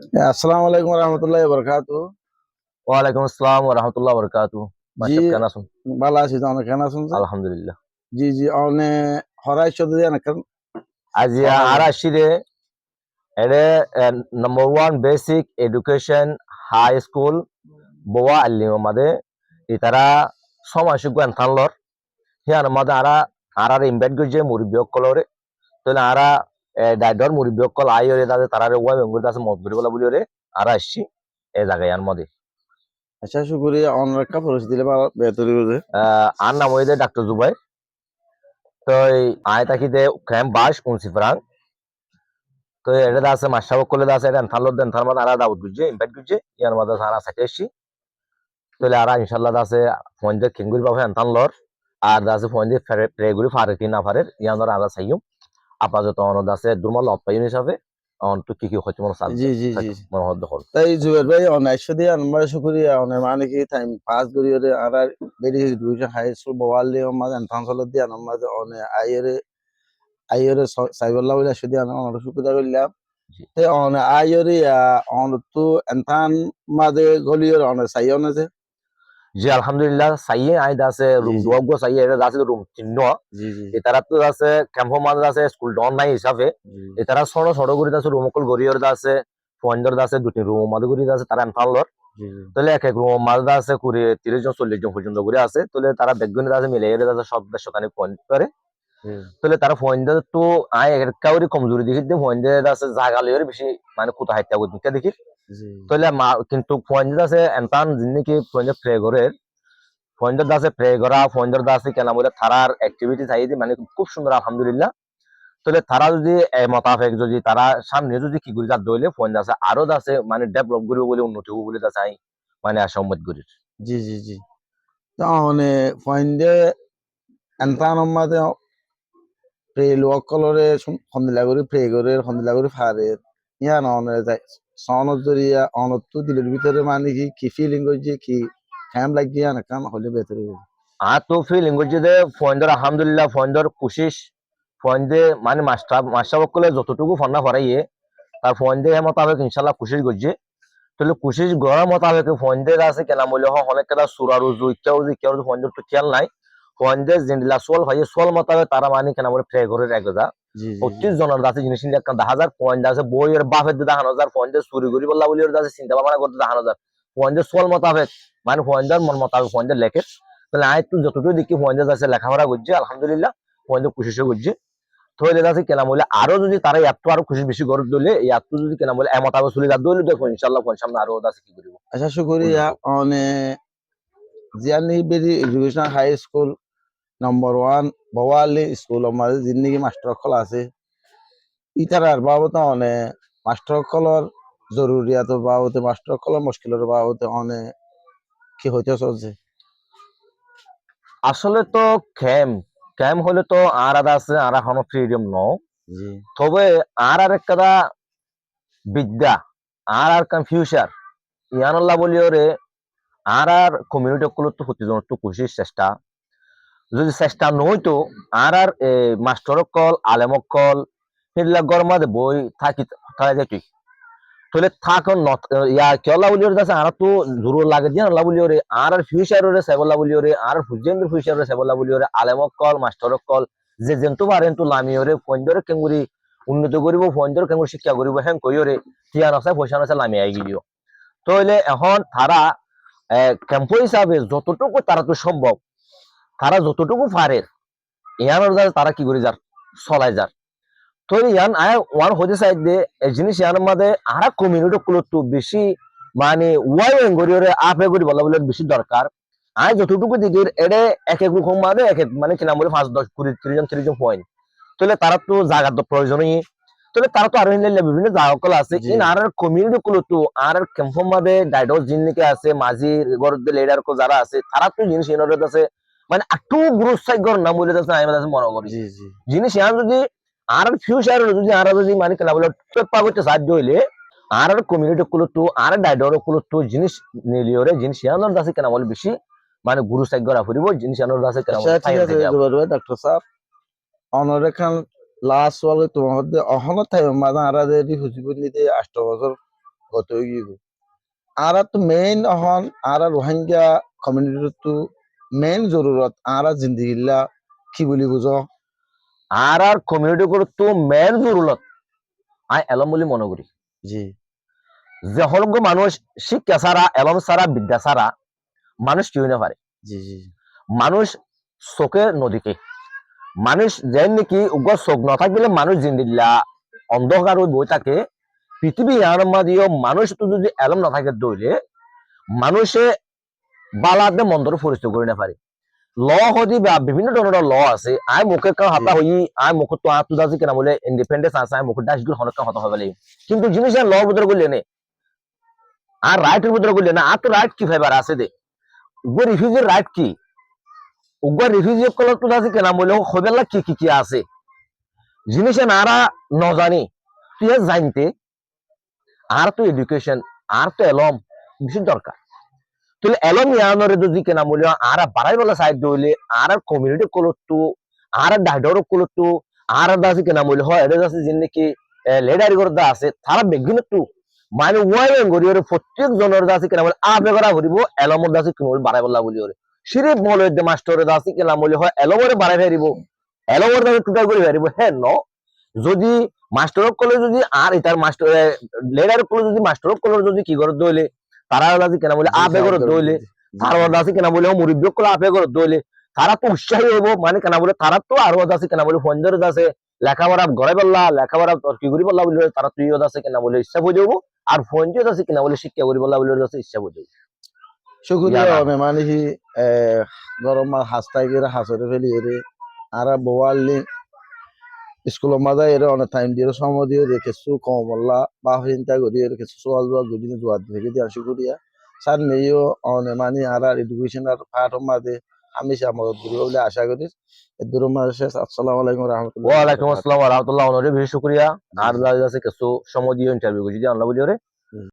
আসসালামু আলাইকুম রহমতুল্লাহ বরকাতু। ওয়ালাইকুম আসসালাম ওয়া রাহমাতুল্লাহি ওয়া বারাকাতুহু। জি, মাশাআল্লাহ কেন আছেন? ভালো আছি তো অনেক কেন আছেন যে? আলহামদুলিল্লাহ। জি জি অনে হরাই শব্দ দিয়ে অনেক আজি সকালে ara shire ere number one basic education high school boa alimo made itara সময় গান থানলর হিয়ার মধ্যে আরা ইনভাইট করছে মুরব্বী কলরে তাহলে আরা ডাইডর মুরব্বী কল আইরে তাদের তারারে ওয়া বেঙ্গল আছে মত করি বলা বলি রে আরা আসছি এই জায়গায় আর মধ্যে আচ্ছা শুকরিয়া অনেক পরিস্থিতি দিলে ভালো বেহতরি করে। আর নাম হইছে ডাক্তার জুবাই তো আয় তাকিতে ক্যাম্প বাস উনসিফরাং তো এটা আছে মাসাব করলে আছে এটা থালো দেন থার মধ্যে আলাদা আউট গুজে ইনভাইট গুজে ইয়ার মধ্যে সারা সাথে এসছি তাহলে আর ইনশাআল্লাহ আছে ফোন দিয়ে কিংগুরি পাবে আনতান লর আর আছে ফোন দিয়ে প্রেগুরি ফারে কি না ফারে ইয়ার ধর আলাদা সাইয়ুম আপাতত অনদ আছে দুর্মল অপায়ন হিসাবে অন তো কি হচ্ছে মনে জি সাজে জি জি মনে হদ দখল তাই জুবের ভাই অনেক দিয়ে আমার শুকরিয়া অনেক মানে কি টাইম পাস করি ওরে আর বেরি দুইটা হাই স্কুল বওয়ালি আমার এনফান্সল দিয়ে আমার অনেক আইরে সাইবল্লাহ বলে শুধু অনেক শুকরিয়া করলাম। জি তে অনেক আইরে অনেক তো এনফান মাঝে গলিওর অনেক সাইয়ন আছে। জি আলহামদুলিল্লাহ সাইয়ে আই আছে জি রুম জি দুয়াগো সাইয়ে এটা আছে রুম চিহ্ন জি জি এতারা তো আছে ক্যাম্প মাঝে আছে স্কুল ডন নাই হিসাবে জি এতারা ছোট ছোট করে আছে রুম কল গরিয়র আছে ফোনদর আছে দুটি রুম মাঝে করে আছে তারা এনফান লর জি তাহলে এক এক রুম মালদা আছে কুড়ি 30 জন 40 জন পর্যন্ত করে আছে তাহলে তারা বেগুনি আছে মিলে এর আছে সব দেশখানে পয়েন্ট করে জি তাহলে তারা পয়েন্ট তো আয় এর কাউরি কমজোরি দেখি দিয়ে পয়েন্ট আছে জায়গা লইয়ের বেশি মানে কোথা হাইতা করতে দেখি জি তাহলে কিন্তু পয়েন্ট আছে এনতান জিনিস পয়েন্ট প্রে করে পয়েন্ট আছে প্রে করা পয়েন্ট আছে কেন বলে তারার অ্যাক্টিভিটি চাই দি মানে খুব সুন্দর আলহামদুলিল্লাহ তাহলে তারা যদি মোতাবেক যদি তারা সামনে যদি কি করি তার দইলে পয়েন্ট আছে আরো আছে মানে ডেভেলপ করবে বলে উন্নতি হবে বলে তা চাই মানে আশা উম্মত করি জি জি জি তাহলে ফাইন্ডে এনতান আমাদে প্রে লোকলরে খন্দিলা করে প্রে করে খন্দিলা করে ফারে ইয়া ননে যাই সনদ জরিয়া অনত্তু দিলের ভিতরে মানে কি ফিলিং হইছে কি হ্যাম লাগিয়া না কাম হলে বেতরে তো ফিলিং করছে যে ফয়েন্ডর আলহামদুলিল্লাহ ফয়েন্ডর কুশিস ফয়েন্ডে মানে মাস্টার বকলে যতটুকু ফন্না ফরাইয়ে তার ফয়েন্ডে মোতাবেক ইনশাল্লাহ কুশিস করছে তাহলে কুশিস গড়া মোতাবেক ফয়েন্ডের আছে কেনা মূল্য অনেক কেটা সুরার উজু ইচ্ছাও ফয়েন্ডের তো খেয়াল নাই ফয়েন্ডে জিন্দিলা সোল ভাইয়ে সোল মোতাবেক তারা মানে কেনা বলে প্রে করে রেখে যা জি জি জি 25 জনের আছে জিনিস একটা 10,000 পয়েন্ট আছে বইয়ের বাপের দেখানো হাজার পয়েন্টে চুরি করি বললা বলি ওর আছে চিন্তা ভাবনা করতে দেখানো হাজার পয়েন্টের সোল মোতাবেক মানে পয়েন্টের মন মোতাবেক পয়েন্টের লেখে তাহলে আয় তুই যতটুকু দেখি পয়েন্টের আছে লেখাপড়া করছে আলহামদুলিল্লাহ পয়েন্টের কুশিসও করছে তো এদের আছে কেনা বলে আরো যদি তারা এত আরো খুশি বেশি করে দিলে এই এত যদি কেনা বলে এমত আরো চলে যা দইলে দেখো ইনশাল্লাহ সামনে আরো আছে কি করিব আচ্ছা শুকরিয়া উন্নতি অনে জিয়ানি very education high school number 1 বওয়ালি স্কুল আমাদের জিন্দিগি মাস্টার খোলা আছে ইতারার বাবদ অনে মাস্টার কলর জরুরিয়াত বাবদ মাস্টার কলর মুশকিলের বাবদ অনে কি হইতে চলছে আসলে তো ক্যাম্প ক্যাম্প হলে তো আর আদা আছে আর এখনো ফ্রিডম ন জি তবে আর একটা বিদ্যা আর ফিউচার ইয়ানুল্লাহ বলি ওরে আর কমিউনিটি গুলো তো প্রতিজন তো খুশির চেষ্টা যদি চেষ্টা নইতো আর মাস্টার কল আলেমক কল সেগুলা গরমাদে বই থাকি থাকা যায় ঠিক তাহলে থাকুন ইয়া কেলা বলি ওরে আছে আর তো জরুর লাগে দিয়ে আল্লাহ বলি ওরে আর ফিউচার ওরে সেবল্লা বলি ওরে আর ফুজেন্দ্র ফিউচার ওরে সেবল্লা বলি ওরে আলেমক কল মাস্টার কল যে যেন্তু পারেন তো লামি ওরে ফন্দরে কেঙ্গুরি উন্নত করিব ফন্দর কেঙ্গুরি শিক্ষা করিব হ্যাঁ কই ওরে টিয়ান আছে পয়সা আছে লামি আই গিয়ে তাহলে এখন তারা ক্যাম্প হিসাবে যতটুকু তারা তো সম্ভব তারা যতটুকু পারে ইয়ানোর তারা কি করে যার চলাই যার তো ইয়ান আয় ওয়ান হতে চাই যে এই জিনিস ইয়ার মধ্যে আর কমিউনিটি গুলো তো বেশি মানে ওয়াই এঙ্গরিয়রে আপে করি বলা বলে বেশি দরকার আয় যতটুকু দিকে এডে এক এক রকম মানে এক এক মানে কিনা বলে 5 10 20 30 জন পয়েন্ট তাহলে তারা তো জায়গার তো প্রয়োজনই তাহলে তারা তো আরো বিভিন্ন জায়গা আছে জি ইন আর কমিউনিটি গুলো তো আর ক্যাম্পের মধ্যে ডাইডস জিনিকে আছে মাঝি গরদ লিডার কো যারা আছে তারা তো জিনিস এনরে আছে মানে একটু গুরুত্ব নাম বলে আছে আমি মনে করি জি জি জিনিস ইয়ান যদি আর ফিউচার যদি আর যদি মানে কেনা বলে পেপা করতে সাহায্য হইলে আর কমিউনিটি গুলো তো আর ডাইডর গুলো তো জিনিস নিলিওরে জিনিস ইয়ানোর কাছে কেনা বলে বেশি মানে গুরু সাইড করা ফুরিব জিনিস ইয়ানোর কাছে কেনা আচ্ছা বলে ঠিক টাইম আছে থেকে যাব জুবাইর ভাই ডাক্তার সাহেব অনরে খান লাস্ট ওয়ালে তোমার মধ্যে অহনত থাই মাদা আরা দে হুজিবুল নিতে 8 বছর অত গিয়ে আর তো মেইন এখন আর রোহিঙ্গা কমিউনিটির তো মেইন জরুরত আর জিন্দিগিল্লা কি বলি বুঝো আর কমিউনিটি গুলো মেন জরুরত আই এলম বলে মনে করি জি যে হলগ্য মানুষ শিক্ষা ছাড়া এলম ছাড়া বিদ্যা ছাড়া মানুষ কি হইতে পারে জি জি মানুষ চোখে নদীকে মানুষ যেন নাকি উগ্র চোখ না থাকলে মানুষ জিন্দিল্লা অন্ধকার বই থাকে পৃথিবী ইয়ার মাঝেও মানুষ তো যদি এলম না থাকে দইলে মানুষে বালাদে মন্দর পরিস্থিতি করে না পারে ল হদি বা বিভিন্ন ধরনের ল আছে আই মুখে কাউ হাতা হই আই মুখ তো আতু দাজি কেনা বলে ইন্ডিপেন্ডেন্স আছে আই মুখ ডাসগুলো হনকা হতা হবে কিন্তু জিনিস ল ভিতরে করলে নে আর রাইটের ভিতরে করলে না আর তো রাইট কি ফাইবার আছে দে উগ্র রিফিউজির রাইট কি উগ্র রিফিউজি কলর তো দাজি কেনা বলে হবেলা কি আছে জিনিসে নারা ন জানি তুই জানতে আর তো এডুকেশন আর তো এলম বেশি দরকার তুই এলম ইয়ানোরে যদি কেনা মূল্য আর বাড়াই বলা সাইড দইলে আর কমিউনিটি কলতো আর ডাইডর কলতো আর দাসি কেনা মূল্য হয় এটা আছে যিনি কি লেডারি করতে আছে তারা বেগিন একটু মানে ওয়াই গরিয়র প্রত্যেক জনের দাসি কেনা মূল্য আবে করা করিব এলমর দাসি কেনা বাড়াই বলা বলি ওরে সিরিপ মলে দে মাস্টারের দাসি কেনা মূল্য হয় এলমরে বাড়াই ফেরিব এলমর দাসি টুটাই করে ফেরিব হ্যাঁ ন যদি মাস্টার কলেজ যদি আর এটার মাস্টার লেডার কলেজ যদি মাস্টার কলেজ যদি কি করে দইলে তারা দাসি কেনা বলে আবে করে দইলে তার দাসি কেনা বলে মুরব্বী কলে আবে করে দইলে তারা তো উৎসাহী হইব মানে কেনা বলে তারা তো আরো দাসি কেনা বলে ফন্দের দাসে লেখাপড়া ঘরে বললা লেখাপড়া কি করি বললা বলে তারা তুই দাসে কেনা বলে ইচ্ছা হয়ে যাবো আর ফন্দিও দাসি কেনা বলে শিক্ষা করি বললা বলে দাসে ইচ্ছা হয়ে যাবো শুক্রিয়া মেমানি হি গরম মাস হাসতাই গিয়ে হাসরে ফেলি এরে আর বোয়ালি স্কুলের মাঝে এর অনেক টাইম দিয়ে সময় দিয়ে কিছু কমলা বা চিন্তা করি এর কিছু সোয়াল জোয়াল দুদিন জোয়ার থেকে দিয়ে আসি করিয়া স্যার মেয়েও অনেক মানে আর এডুকেশন আর পাঠ মাঝে আমি সে মদত করি বলে আশা করি এর মাঝে শেষ আসসালামু আলাইকুম রহমতুল্লাহ ওয়ালাইকুম আসসালাম ওয়া রাহমাতুল্লাহ অনেক বেশি শুকরিয়া আর দাসে কিছু সময় দিয়ে ইন্টারভিউ করছি যে আল্লাহ বলি ওরে